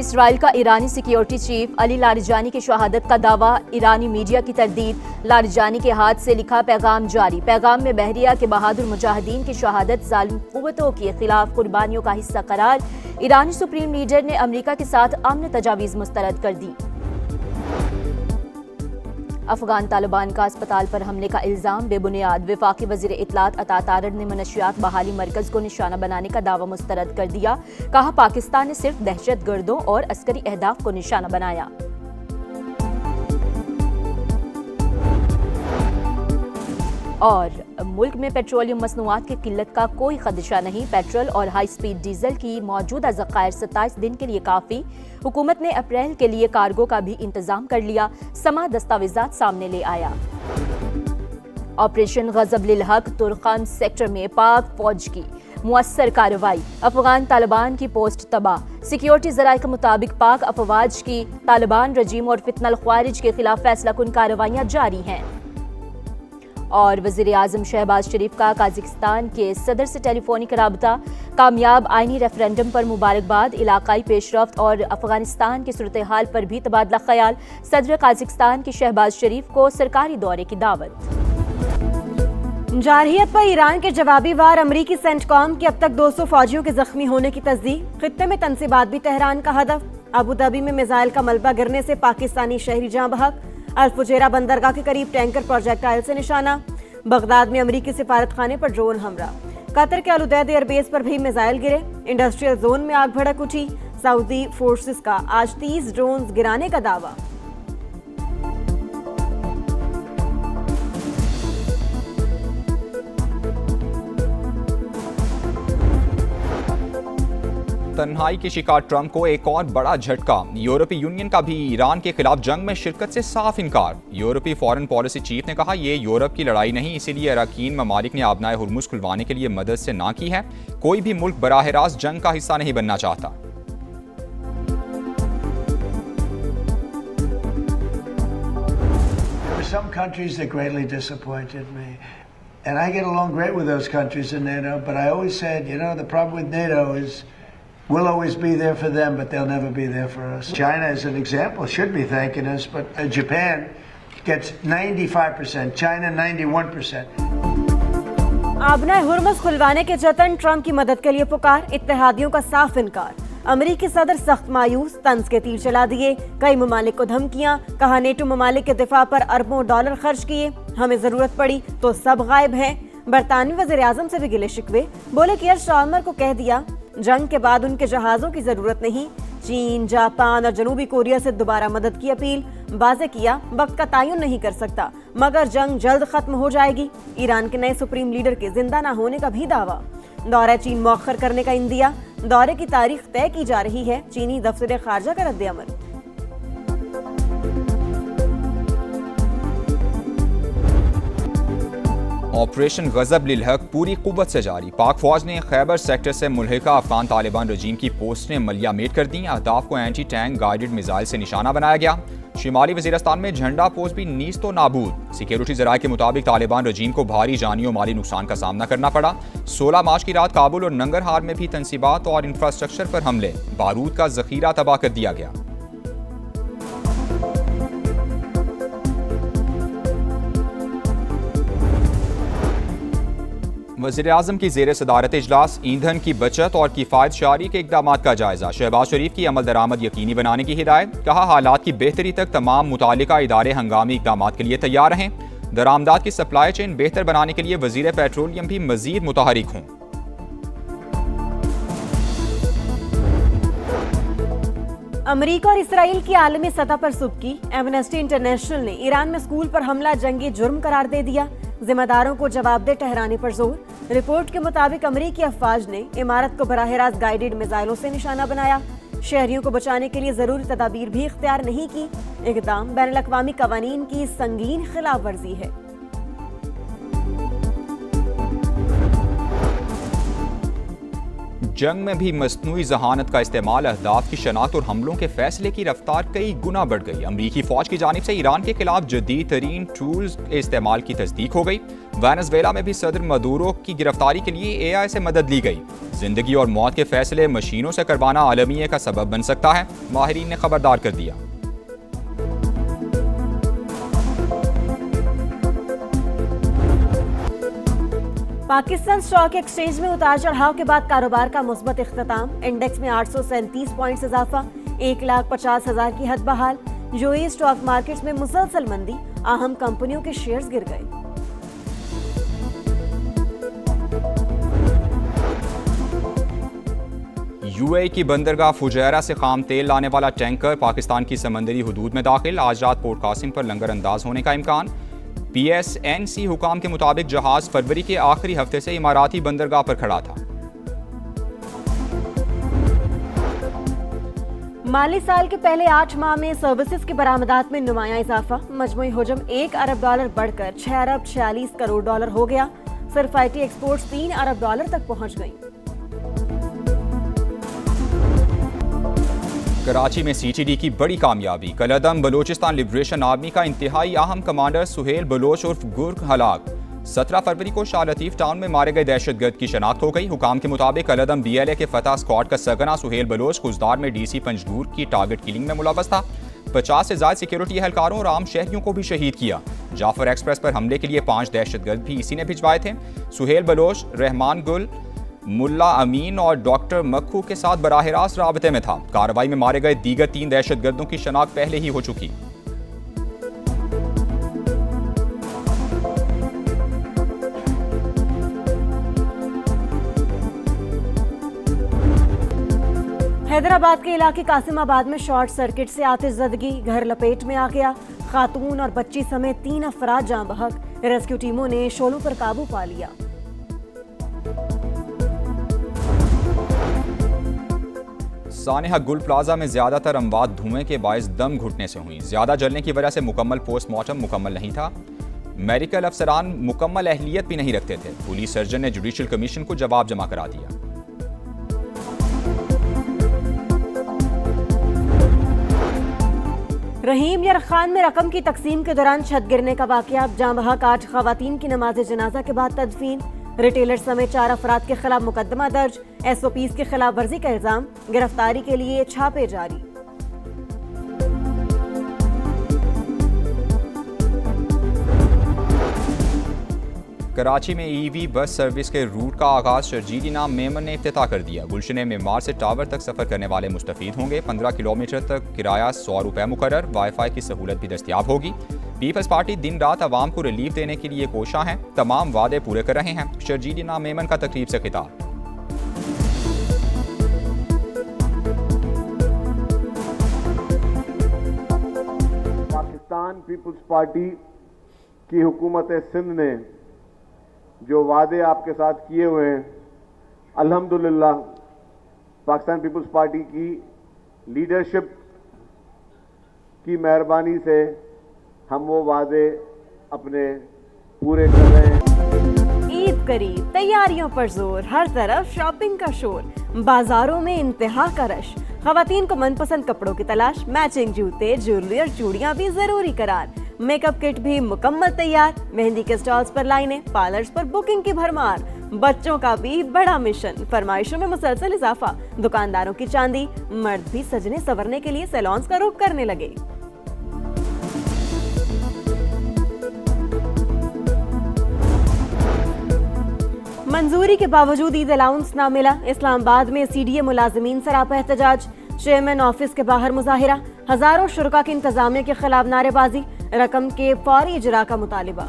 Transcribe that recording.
Israel का ईरानी security chief Ali Larijani की शहादत का दावा, ईरानी मीडिया की तरदीद। लारिजानी के हाथ से लिखा पैगाम जारी। पैगाम में बहरिया के बहादुर मुजाहिदीन की शहादत जालिम कुव्वतों के खिलाफ कुर्बानियों का हिस्सा करार। ईरानी सुप्रीम लीडर ने अमेरिका के साथ अमन तजावीज़ मुस्तरद कर दी। अफगान तालिबान का अस्पताल पर हमले का इल्जाम बेबुनियाद। वफाकी वज़ीर इत्तलात अता तारड़ ने मनशियात बहाली मरकज को निशाना बनाने का दावा मुस्तरद कर दिया। कहा, पाकिस्तान ने सिर्फ दहशत गर्दों और अस्करी अहदाफ को निशाना बनाया। और मुल्क में पेट्रोलियम मसनूआत की किल्लत का कोई खदशा नहीं। पेट्रोल और हाई स्पीड डीजल की मौजूदा ज़खायर 27 दिन के लिए काफ़ी। हुकूमत ने अप्रैल के लिए कार्गो का भी इंतजाम कर लिया। समा दस्तावेजात सामने ले आया। ऑपरेशन गजब लिल हक, तुर्कान सेक्टर में पाक फौज की मुअस्सर कार्रवाई। अफगान तालिबान की पोस्ट तबाह। सिक्योरिटी जराये के मुताबिक पाक अफवाज की तालिबान रजीम और फितनल ख्वारिज के खिलाफ फैसला कुन कार्रवाइयाँ जारी हैं। और वज़ीर आज़म शहबाज शरीफ का काज़ाकिस्तान के सदर से टेलीफोनिक राबता। कामयाब आइनी रेफरेंडम पर मुबारकबाद। इलाकाई पेशरफ्त और अफगानिस्तान की सूरत हाल पर भी तबादला ख्याल। सदर काज़ाकिस्तान की शहबाज शरीफ को सरकारी दौरे की दावत। जारहियत पर ईरान के जवाबी वार। अमरीकी सेंटकॉम की अब तक 200 फौजियों के जख्मी होने की तस्दीक। खित्ते में तनसीबात भी तेहरान का हदफ। अबू धाबी में मिसाइल का मलबा गिरने से पाकिस्तानी शहरी जाँ बहक। अल-फुजैरा बंदरगाह के करीब टैंकर प्रोजेक्टाइल से निशाना। बगदाद में अमरीकी सिफारत खाने पर ड्रोन हमला। कतर के अल-उदैद एयरबेस पर भी मिसाइल गिरे। इंडस्ट्रियल जोन में आग भड़क उठी। सऊदी फोर्सेस का आज 30 ड्रोन गिराने का दावा। तन्हाई के शिकार ट्रंप को एक और बड़ा झटका। यूरोपीय यूनियन का भी ईरान के खिलाफ जंग में शिरकत से साफ इनकार। यूरोपीय फॉरेन पॉलिसी चीफ ने कहा, ये यूरोप की लड़ाई नहीं, इसीलिए अरकान ममालिक ने आबनाए हुर्मुज खुलवाने के लिए मदद से ना की है। कोई भी मुल्क बराह रास्त जंग का हिस्सा नहीं बनना चाहता। Some countries that greatly disappointed me, and I get along great with those countries in NATO. But I always said, the problem with NATO is we'll always be there for them, but they'll never be there for us. China, as an example, should be thanking us, but Japan gets 95%, China 91%. आबनाए हुर्मुज खुलवाने के जतन। Trump की मदद के लिए पुकार। इत्तेहादियों का साफ इनकार। अमरीकी सदर सख्त मायूस। तंज के तीर चला दिए। कई ममालिक को धमकियां। कहा, नेटो ममालिक के दिफा पर अरबों डॉलर खर्च किए, हमें जरूरत पड़ी तो सब गायब हैं। बरतानवी वज़ीर आज़म से भी गिले शिकवे। बोले कि स्टार्मर को कह दिया जंग के बाद उनके जहाजों की जरूरत नहीं। चीन, जापान और जनूबी कोरिया से दोबारा मदद की अपील। वाज़े किया, वक्त का तयन नहीं कर सकता, मगर जंग जल्द खत्म हो जाएगी। ईरान के नए सुप्रीम लीडर के जिंदा न होने का भी दावा। दौरा चीन मौखर करने का इंदिया। दौरे की तारीख तय की जा रही है। चीनी दफ्तर खारजा का रद्द-ए-अमल। ऑपरेशन गजब लिल हक पूरी कुव्वत से जारी। पाक फौज ने खैबर सेक्टर से मुल्हिका अफगान तालिबान रजीम की पोस्टें मलियामेट कर दी। अहदाफ को एंटी टैंक गाइडेड मिसाइल से निशाना बनाया गया। शिमाली वजीरस्तान में झंडा पोस्ट भी नीस्तो नाबूद। सिक्योरिटी जराये के मुताबिक तालिबान रजीम को भारी जानी और माली नुकसान का सामना करना पड़ा। 16 मार्च की रात काबुल और नंगरहार में भी तनसीबात और इंफ्रास्ट्रक्चर पर हमले। बारूद का जखीरा तबाह कर दिया गया। वज़ीर आज़म की ज़ेर सदारत इजलास। ईंधन की बचत और किफ़ायत शारी के इक़दाम का जायजा। शहबाज शरीफ की अमल दरामद यकीनी बनाने की हिदायत। कहा, हालात की बेहतरी तक तमाम मुतालिका इदारे हंगामी इक़दाम के लिए तैयार रहें। दरामदात की सप्लाई चेन बेहतर बनाने के लिए वज़ीर पेट्रोलियम भी मज़ीद मुतहरिक हों। अमरीका और इसराइल की आलमी सतह पर सुबकी। एमनेस्टी इंटरनेशनल ने ईरान में स्कूल पर हमला जंगी जुर्म करार दे दिया। जिम्मेदारों को जवाबदेह ठहराने पर जोर। रिपोर्ट के मुताबिक अमरीकी अफवाज ने इमारत को बराह रास्त गाइडेड मिसाइलों से निशाना बनाया। शहरियों को बचाने के लिए जरूरी तदाबीर भी इख्तियार नहीं की। इक़दाम बैनुल-अक़वामी क़वानीन की संगीन खिलाफ वर्जी है। जंग में भी मसनूई जहानत का इस्तेमाल। अहदाफ की शनाख्त और हमलों के फैसले की रफ्तार कई गुना बढ़ गई। अमरीकी फौज की जानिब से ईरान के खिलाफ जदीद तरीन टूल्स के इस्तेमाल की तस्दीक हो गई। वेनेजुएला में भी सदर मदुरो की गिरफ्तारी के लिए AI से मदद ली गई। जिंदगी और मौत के फैसले मशीनों से करवाना आलमिया का सबब बन सकता है, माहिरीन ने खबरदार कर दिया। पाकिस्तान स्टॉक एक्सचेंज में उतार चढ़ाव के बाद कारोबार का मुस्बत इख्तिताम। इंडेक्स में 837 पॉइंट्स इजाफा, 1,50,000 की हद बहाल। यूएई स्टॉक मार्केट्स में मुसलसल मंदी, अहम कंपनियों के शेयर्स गिर गए। यूएई की बंदरगाह फुजैरा से खाम तेल लाने वाला टैंकर पाकिस्तान की समंदरी हुदूद में दाखिल। आज रात पोर्ट कासिम पर लंगर अंदाज होने का इम्कान। PSNC हुकाम के मुताबिक जहाज फरवरी के आखिरी हफ्ते से इमाराती बंदरगाह पर खड़ा था। माली साल के पहले 8 माह में सर्विसेज की बरामदात में नुमाया इजाफा। मजमूई हुजम $1 अरब बढ़कर $6 अरब 46 करोड़ हो गया। सिर्फ IT एक्सपोर्ट्स $3 अरब तक पहुंच गई। कराची में CTD की बड़ी कामयाबी। कलअदम बलोचिस्तान लिबरेशन आर्मी का इंतहाई अहम कमांडर सुहेल बलोच उर्फ गुर्ग हलाक। 17 फरवरी को शाह लतीफ टाउन में मारे गए दहशतगर्द की शनाख्त हो गई। हुकाम के मुताबिक कलअदम BLA के फतह स्क्वाड का सरगना सुहेल बलोच गुजदार में DC पंजगूर की टारगेट किलिंग में मुलव्वस था। 50 से ज्यादा सिक्योरिटी एहलकारों और आम शहरियों को भी शहीद किया। जाफर एक्सप्रेस पर हमले के लिए 5 दहशतगर्द भी इसी ने भिजवाए थे। सुहेल बलोच रहमान गुल, मुल्ला अमीन और डॉक्टर मक्खू के साथ बराह रास्त राबते में था। कार्रवाई में मारे गए दीगर 3 दहशतगर्दों की शनाख्त पहले ही हो चुकी। हैदराबाद के इलाके कासिमाबाद में शॉर्ट सर्किट से आतिशज़दगी, घर लपेट में आ गया। खातून और बच्ची समेत 3 अफराद जाँ बहक। रेस्क्यू टीमों ने शोलों पर काबू पा लिया। सानेहा गुल प्लाजा में ज्यादातर अमवात धुएं के बायस दम घुटने से हुई। ज्यादा जलने की वजह से मुकम्मल पोस्टमार्टम मुकम्मल नहीं था। मेडिकल अफसरान मुकम्मल अहलियत भी नहीं रखते थे। पुलिस सर्जन ने जुडिशल कमीशन को जवाब जमा करा दिया। रहीम यार खान में रकम की तकसीम के दौरान छत गिरने का वाकया। जाँ बहक 8 खवातीन की नमाज जनाजा के बाद तदफीन। रिटेलर समेत 4 अफराद के खिलाफ मुकदमा दर्ज। SOPs की खिलाफ वर्जी का इल्जाम। गिरफ्तारी के लिए छापे जारी। कराची में EV बस सर्विस के रूट का आगाज शर्जील इनाम मेमन ने इफ्तिताह कर दिया। गुलशन मेमार से टावर तक सफर करने वाले मुस्तफीद होंगे। 15 किलोमीटर तक किराया ₹100 मुकर्रर। वाईफाई की सहूलत भी दस्तियाब होगी। पीपल्स पार्टी दिन रात आवाम को रिलीफ देने के लिए कोशा है। तमाम वादे पूरे कर रहे हैं। शर्जील इनाम मेमन का तकरीब से खिताब। पाकिस्तान पीपल्स पार्टी की हुकूमत सिंध ने जो वादे आपके साथ किए हुए हैं, अल्हम्दुलिल्लाह पाकिस्तान पीपल्स पार्टी की लीडरशिप की मेहरबानी से हम वो वादे अपने पूरे कर रहे हैं। ईद करीब, तैयारियों पर जोर, हर तरफ शॉपिंग का शोर। बाजारों में इंतहा का रश। खवातीन को मनपसंद कपड़ों की तलाश। मैचिंग जूते, ज्वेलरी और चूड़ियां भी जरूरी करार। मेकअप किट भी मुकम्मल तैयार। मेहंदी के स्टॉल्स पर लाइनें, पार्लर्स पर बुकिंग की भरमार। बच्चों का भी बड़ा मिशन। फरमाइशों में मुसलसल इजाफा। दुकानदारों की चांदी। मर्द भी सजने संवरने के लिए सैलून्स का रुख करने लगे। मंजूरी के बावजूद ईद अलाउंस ना मिला। इस्लामाबाद में CDA मुलाजिमीन सरापा एहतजाज। चेयरमैन ऑफिस के बाहर मुजाहिरा। हजारों शुरका की इंतजामिया के खिलाफ नारेबाजी। रकम के फौरी इजरा का मुतालिबा।